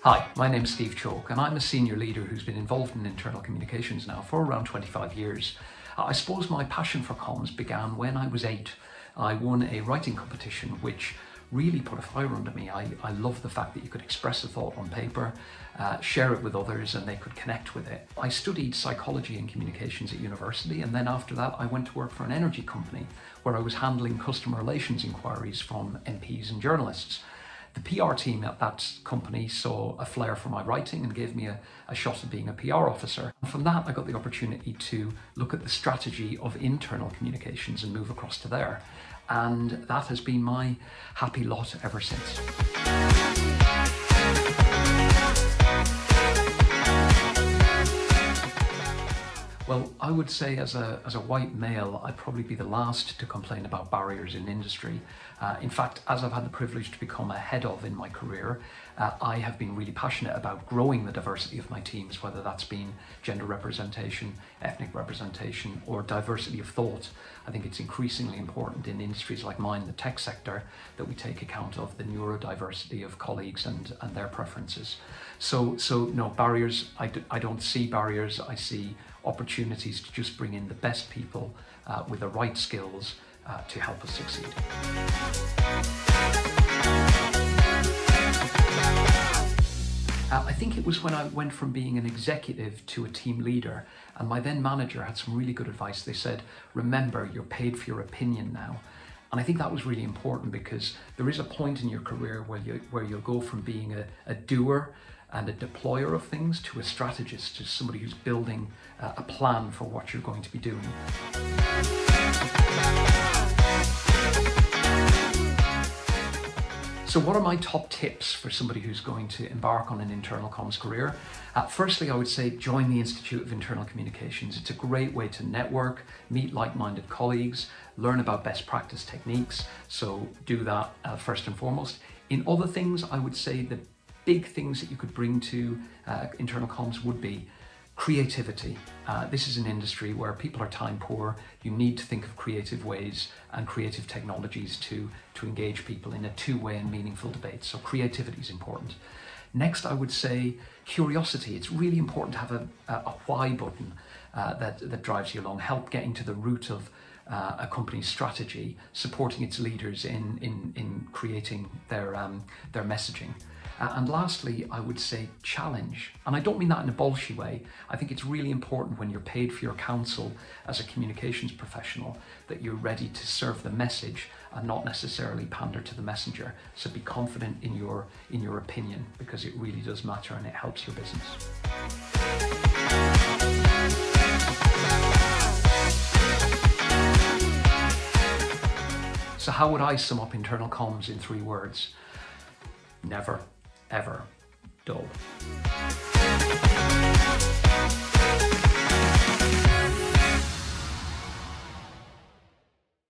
Hi, my name's Steve Chawke and I'm a senior leader who's been involved in internal communications now for around 25 years. I suppose my passion for comms began when I was 8. I won a writing competition which really put a fire under me. I love the fact that you could express a thought on paper, share it with others and they could connect with it. I studied psychology and communications at university, and then after that I went to work for an energy company where I was handling customer relations inquiries from MPs and journalists. The PR team at that company saw a flair for my writing and gave me a shot at being a PR officer. And from that I got the opportunity to look at the strategy of internal communications and move across to there. And that has been my happy lot ever since. Well, I would say as a white male, I'd probably be the last to complain about barriers in industry. In fact, as I've had the privilege to become a head of in my career, I have been really passionate about growing the diversity of my teams, whether that's been gender representation, ethnic representation, or diversity of thought. I think it's increasingly important in industries like mine, the tech sector, that we take account of the neurodiversity of colleagues and their preferences. So no, barriers, I don't see barriers, I see opportunities to just bring in the best people with the right skills to help us succeed. I think it was when I went from being an executive to a team leader, and my then manager had some really good advice. They said, remember, you're paid for your opinion now. And I think that was really important, because there is a point in your career where you'll go from being a doer and a deployer of things to a strategist, to somebody who's building a plan for what you're going to be doing. So what are my top tips for somebody who's going to embark on an internal comms career? Firstly, I would say join the Institute of Internal Communications. It's a great way to network, meet like-minded colleagues, learn about best practice techniques. So do that first and foremost. In other things, I would say the big things that you could bring to internal comms would be creativity. This is an industry where people are time poor. You need to think of creative ways and creative technologies to engage people in a two-way and meaningful debate. So creativity is important. Next, I would say curiosity. It's really important to have a why button that drives you along, help getting to the root of a company's strategy, supporting its leaders in creating their messaging. And lastly, I would say challenge. And I don't mean that in a bolshy way. I think it's really important when you're paid for your counsel as a communications professional that you're ready to serve the message and not necessarily pander to the messenger. So be confident in your opinion, because it really does matter and it helps your business. So how would I sum up internal comms in 3 words? Never, ever dull.